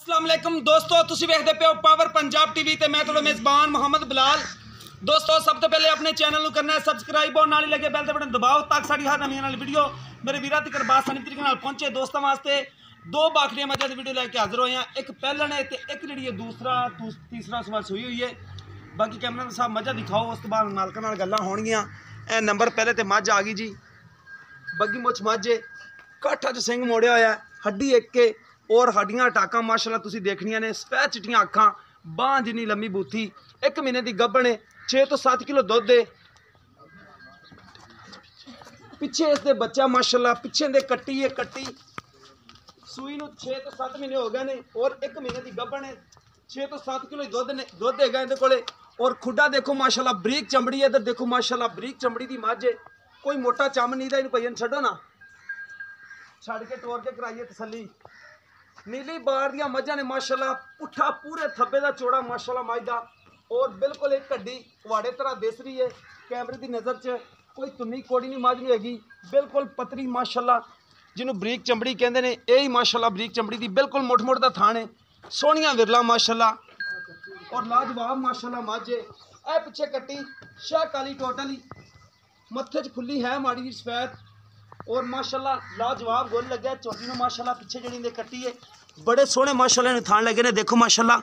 अस्सलाम वालेकुम दोस्तों, तुसी वेखदे पे हो पावर पंजाब टीवी ते मैं तुहाडा मेज़बान मोहम्मद बिलाल। दोस्तों सब तो पहले अपने चैनल को करना है सबसक्राइब और नाल ही लगे बैल ते बटन दबाओ ताकि साडी हर नवीं वाली वीडियो मेरे वीरां तक बासानी तरीके नाल पहुंचे। दोस्तों वास्ते दो बाखड़ियां मझां दी वीडियो लेके हाजिर होए हैं, एक पहलन है ते एक जिहड़ी है तीसरा सवाल सुई हुई है। बाकी कैमरा साहब मझां दिखाओ, उस तो बाद मालकां नाल गल्लां होणगियां। ए नंबर पहले ते मझ आ गई जी, बग्गी मुछ मझ है, काठा च सिंह मोड़िया होया, हड्डी एक के और हड्डियां टाका माशाल्लाह तुसी देखनियां ने। सफेद चिट्टियां अखां, बांह जिन्नी लम्मी बूथी, 1 महीने की गब्बण है, 6 तो 7 किलो दुध है। पिछे इसके बच्चा माशाल्लाह पिछे दे कट्टी है, कट्टी सूई नूं 6 तो 7 महीने हो गए ने और 1 महीने की गब्बण है, 6 तो 7 किलो दुध है इहदे कोले। और खुडा देखो माशाल्लाह बरीक चमड़ी है, इधर देखो माशाल्लाह बरीक चमड़ी की मझ है, कोई मोटा चम नहीं दा। इन्हूं भईया छड्डो ना, छड़ के टोर के कराइए तसल्ली। नीली बार दियां मझां ने माशाल्लाह, पुट्ठा पूरे थब्बे दा चौड़ा माशाल्लाह मझ दा, और बिल्कुल एक हड्डी कुआड़े तरह दिस रही है कैमरे की नज़र च। कोई तुन्नी कोड़ी नहीं मझ नहीं हैगी, बिल्कुल पतली माशाल्लाह, जिन्होंने बरीक चमड़ी कहते हैं, यही माशाल्लाह बरीक चमड़ी की बिल्कुल मुठ मुठ दा थान है, सोहणियां विरला माशाल्लाह और लाजवाब माशाल्लाह मझ है। ए पिछे कट्टी शाह काली टोटली, मत्थे च फुल्ली है माड़ी जी सफेद और माशाल्लाह लाजवाब गुल लगे। चौथी में माशाल्लाह पिछे जड़ी कट्टी है, बड़े सोहने माशाल्लाह ने थान लगे ने। देखो माशाल्लाह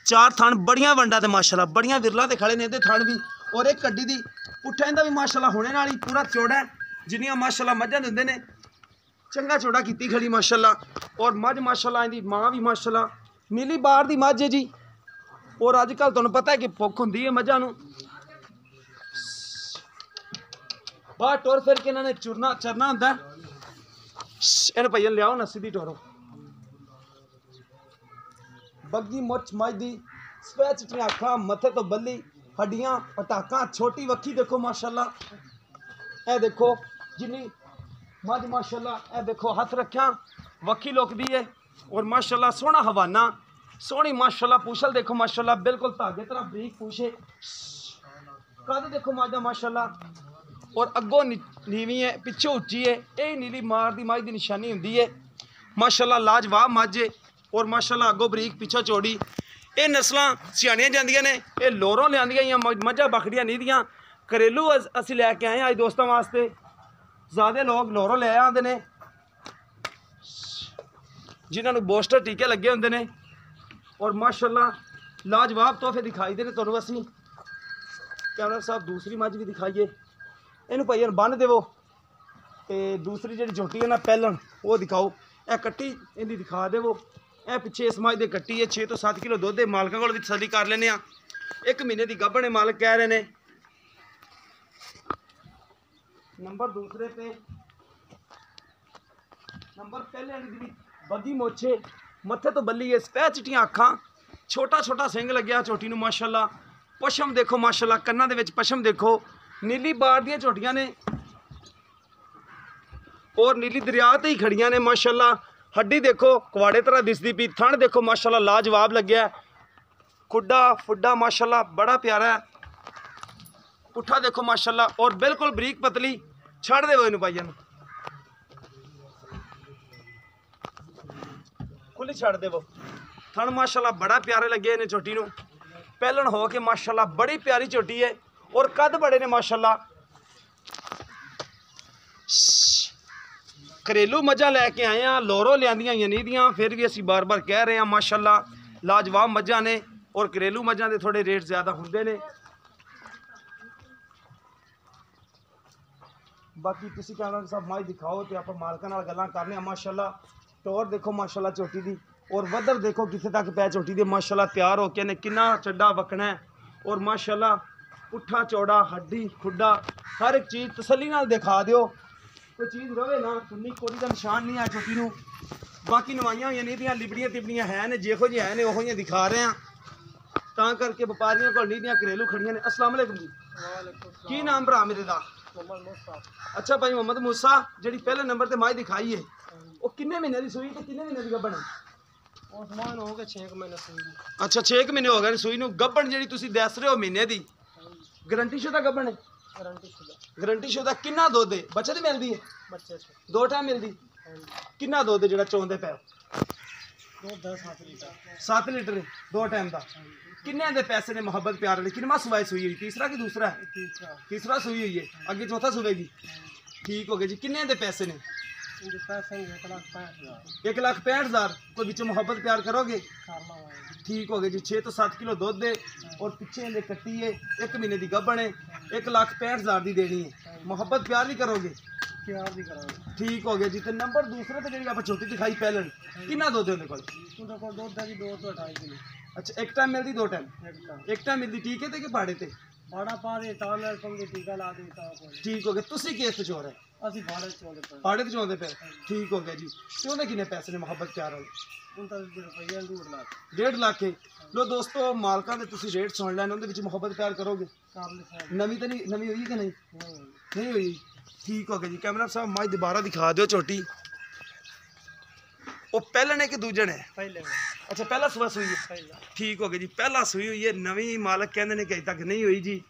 4 थान बड़ियां वंडा ते माशाल्लाह बड़ियां विरला ते खड़े ने इहदे थान भी, और एक कड्डी दी पुट्ठा इंदा भी माशाल्लाह होने नाल ही पूरा चौड़ा है, जिन्नियां माशाल्लाह मझां दिंदे ने चंगा चौड़ा कीती खड़ी माशाल्लाह। और मझ माशाल्लाह इहदी मां भी माशाल्लाह नीली बार दी मझ है जी। और अजकल तुहानूं पता है कि भुख हुंदी है मझां नूं, बाहर टुर फिर के इन्होंने चरना होंदा। इन भैया लियाओ ना सीधी टोरो। बग्गी मुछ मझ दी, सफेद चिट्टियां अखां, मथे तो बल्ली, हड्डियां पटाका, छोटी वक्खी देखो माशाल्लाह। ए देखो जिन्नी मझ माशाल्लाह, ए देखो हथ रखिया वक्खी लुकदी है और माशाल्लाह सोहना हवाना, सोहनी माशाल्लाह पूछल देखो माशाल्लाह, बिल्कुल धागे तरह बरीक पूछे, कद देखो मझ दा माशाल्लाह, और अगों नीवी है पिछे उच्ची है। यही नीली मार दी मझ की निशानी होंदी है माशाल्लाह, लाजवाब मझ है और माशाल्लाह अगों बरीक पिछा चौड़ी। ये नस्लां सियाणियां जांदियां ने, ये लोरों लियांदियां मझां बखड़ियां नहीं दियां, घरेलू असीं लैके आए अज दोस्तों वास्ते। ज़्यादा लोग लोरों लै आंदे ने जिन्होंने बूस्टर टीके लगे होंदे ने, और माशाल्लाह लाजवाब तोहफे दिखाई दे ने तुहानूं। असीं कैमरा साहब दूसरी मझ भी दिखाइए, इनू भाई बन देवो। तो दूसरी जी झोटी है ना पहलन वो दिखाओ, ए कट्टी इनकी दिखा देवो। ए पिछे इस मझ दे कट्टी है, 6 तो 7 किलो दुध है। मालकों को भी तसल्ली कर लेने, 1 महीने की गब्बण है मालक कह रहे हैं। नंबर दूसरे पे, नंबर पहले वाली बगी मोछे, मत्थे तो बल्ली है, सफेद चिट्टियां अखां, छोटा छोटा सिंग लग्या झोटी नूं माशाल्लाह। पशम देखो माशाल्लाह, कन्नां दे विच पशम देखो, नीली बार दियां झोटियां ने और नीली दरिया ते ही खड़ियां ने माशाल्लाह। हड्डी देखो कुआड़े तरह दिसदी पी, थण देखो माशाल्लाह लाजवाब लग्या, खुड्डा फुड्डा माशाल्लाह बड़ा प्यारा है, पुट्ठा देखो माशाल्लाह और बिल्कुल बरीक पतली। छड़ देवो इनू भाईया नूं, खुली छड़ देवो। थण माशाल्लाह बड़ा प्यारे लगे ने झोटी नूं, पहलन हो के माशाल्लाह बड़ी प्यारी झोटी है और कद बड़े ने माशाल्लाह। घरेलू मझां लैके आए हैं, लोरों लियांदियां नहीं दियां, फिर भी असीं बार बार कह रहे हैं माशाल्लाह लाजवाब मझां ने। और घरेलू मझां दे थोड़े रेट ज़्यादा होंदे ने। बाकी तुसीं कैमरा साहब मझ दिखाओ तो आप मालकां नाल गल्लां करने आ माशाल्लाह। टोर देखो माशाल्लाह झोटी दी, और वधर देखो कित्थे तक पै झोटी दे माशाल्लाह तैयार होके ने, किन्ना चड्डा वकना है और माशाल्लाह पुट्ठा चौड़ा, हड्डी खुड्डा हर एक चीज़ तसल्ली नाल दिखा दिओ, कोई चीज़ रवे ना, सुन्नी कोड़ी का निशान नहीं है झोटी नूं। बाकी नवाइयां हुई नहीं दियां, लिबड़ियां तिबड़ियां है ने, जेहो जी है ने ओहो जी दिखा रहे हैं, तां करके व्यापारियों को नहीं दियां, घरेलू खड़ियां ने। अस्सलाम वालेकुम जी, की नाम भरा मेरे दा? अच्छा भाई मोहम्मद मूसा, जी पहले नंबर ते मझ दिखाई है, वो किन्ने महीने की सूई ते किन्ने महीने की गब्बण है? हो गए 6 महीने सूई। अच्छा 6 महीने हो गए सूई नूं। गब्बण जी तुसीं दस रहे हो महीने की, गारंटी शुदा गब्बण है? गारंटी शुदा। किन्ना दुध है? बचत मिलती है? बच्चे 2 टाइम मिलती? किन्ना दुध जो चोंदे पे? ਦੁੱਧ ਦਾ 7 ਲੀਟਰ 7 ਲੀਟਰ 2 ਟਾਈਮ ਦਾ। ਕਿੰਨੇ ਦੇ ਪੈਸੇ ਨੇ ਮੁਹੱਬਤ ਪਿਆਰ ਵਾਲੇ? ਕਿੰਨਾ ਸੂਆ ਸੂਈ ਹੋਈ? ਤੀਸਰਾ ਕਿ ਦੂਸਰਾ? ਤੀਸਰਾ ਤੀਸਰਾ ਸੂਈ ਹੋਈ ਹੈ, ਅੱਗੇ ਚੌਥਾ ਸੂਵੇਗੀ। ਠੀਕ ਹੋ ਗਿਆ ਜੀ। ਕਿੰਨੇ ਦੇ ਪੈਸੇ ਨੇ? ਇਹਦੇ ਪੈਸੇ 1,65,000 1,65,000। ਕੋਈ ਵਿੱਚੋਂ ਮੁਹੱਬਤ ਪਿਆਰ ਕਰੋਗੇ? ਕਰਨਾ ਹੋਇਆ ਠੀਕ ਹੋ ਗਿਆ ਜੀ। 6 ਤੋਂ 7 ਕਿਲੋ ਦੁੱਧ ਹੈ ਔਰ ਪਿੱਛੇ ਇਹਦੇ ਕੱਟੀ ਹੈ, 1 ਮਹੀਨੇ ਦੀ ਗੱਭਣ ਹੈ, 1,65,000 ਦੀ ਦੇਣੀ ਹੈ। ਮੁਹੱਬਤ ਪਿਆਰ ਵੀ ਕਰੋਗੇ? ਪਿਆਰ ਦੀ ਕਰਾਂਗੇ। ਠੀਕ ਹੋ ਗਿਆ ਜੀ। ਤੇ ਨੰਬਰ ਦੂਸਰੇ ਤੇ ਜਿਹੜੀ ਆਪਾਂ ਛੋਟੀ ਦਿਖਾਈ ਪਹਿਲਾਂ, ਕਿੰਨਾ ਦੁੱਧ ਹੈ ਉਹਦੇ ਕੋਲ? ਉਹਦੇ ਕੋਲ ਦੁੱਧ ਹੈ ਜੀ 2 ਤੋਂ 2.5 ਕਿਲੋ ਅੱਛਾ, ਇੱਕ ਟਾਈਮ ਮਿਲਦੀ 2 ਟਾਈਮ? ਇੱਕ ਤਾਂ ਇੱਕ ਟਾਈਮ ਮਿਲਦੀ। ਠੀਕ ਹੈ ਤੇ ਕਿ ਭਾੜੇ ਤੇ? ਬਾੜਾ ਪਾ ਦੇ ਤਾਂ ਨਾਲ ਪੰਗੇ ਟੀਕਾ ਲਾ ਦੇ ਤਾਂ ਕੋਈ। ਠੀਕ ਹੋ ਗਿਆ। ਤੁਸੀਂ ਕਿਸ ਤੇ ਚੋਰ ਹੈ? ਅਸੀਂ ਬਾੜੇ ਚੋਂਦੇ ਪਏ। ਭਾੜੇ ਤੇ ਚੋਂਦੇ ਪਏ? ਠੀਕ ਹੋ ਗਿਆ ਜੀ। ਤੇ ਉਹਦੇ ਕਿੰਨੇ ਪੈਸੇ ਨੇ ਮੁਹੱਬਤ ਪਿਆਰ ਵਾਲੇ? ਹੁਣ ਤਾਂ ਰੁਪਈਆ 2 ਲੱਖ 1.5 ਲੱਖ ਹੈ। ਲੋ ਦੋਸਤੋ, ਮਾਲਕਾਂ ਦੇ ਤੁਸੀਂ ਰੇਟ ਸੁਣ ਲੈਣ, ਉਹਦੇ ਵਿੱਚ ਮੁਹੱਬਤ ਪਿਆਰ ਕਰੋਗੇ? ਕਰ ਲਿਖਿਆ ਨਵੀਂ ਤਾਂ ਨਹੀਂ? ਨਵੀਂ ਹੋਈ ਕਿ ਨਹੀਂ? ਨਹੀਂ ਨਹੀਂ ਹੋਈ। ਠੀਕ ਹੋ ਗਿਆ ਜੀ। ਕੈਮਰਾ ਸਾਹਿਬ ਮੱਝ ਦੁਬਾਰਾ ਦਿਖਾ ਦਿਓ ਝੋਟੀ। ਉਹ ਪਹਿਲਾਂ ਨੇ ਕਿ ਦੂਜੇ ਨੇ? ਪਹਿਲੇ ਅੱਛਾ, ਪਹਿਲਾ ਸੂਆ ਸੂਈ ਹੈ। ਪਹਿਲਾ ਠੀਕ ਹੋ ਗਿਆ ਜੀ। ਪਹਿਲਾ ਸੂਈ ਹੋਈ ਹੈ। ਨਵੀਂ ਮਾਲਕ ਕਹਿੰਦੇ ਨੇ ਕਿ ਅਜੇ ਤੱਕ ਨਹੀਂ ਹੋਈ ਜੀ।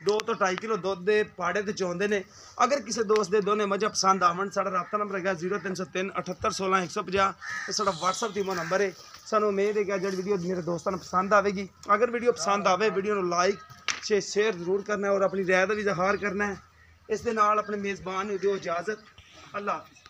2 ਤੋਂ 2.5 ਕਿਲੋ ਦੁੱਧ ਦੇ ਪਾੜੇ ਤੇ ਚੋਂਦੇ ਨੇ। ਅਗਰ ਕਿਸੇ ਦੋਸਤ ਦੇ ਦੋਨੇ ਮੱਝਾਂ ਪਸੰਦ ਆਵਣ, ਸਾਡਾ ਰਾਬਤਾ ਨੰਬਰ ਹੈਗਾ 0303 78 16 150। ਇਹ ਸਾਡਾ WhatsApp ਦੀ ਨੰਬਰ ਹੈ। ਸਾਨੂੰ ਉਮੀਦ ਹੈ ਕਿ ਜਿਹੜੀ ਵੀਡੀਓ ਮੇਰੇ ਦੋਸਤਾਂ ਨੂੰ ਪਸੰਦ ਆਵੇਗੀ। ਅਗਰ ਵੀਡੀਓ ਪਸੰਦ ਆਵੇ, ਵੀਡੀਓ ਨੂੰ ਲਾਈਕ ਸ਼ੇਅਰ ਜ਼ਰੂਰ ਕਰਨਾ ਹੈ ਔਰ ਆਪਣੀ ਰਾਏ ਦਾ ਵੀ ਇਜ਼ਹਾਰ ਕਰਨਾ ਹੈ। ਇਸ ਦੇ ਨਾਲ ਆਪਣੇ ਮੇਜ਼ਬਾਨ ਨੂੰ ਦਿਓ ਇਜਾਜ਼ਤ। ਅੱਲਾਹ ਹਾਫਿਜ਼।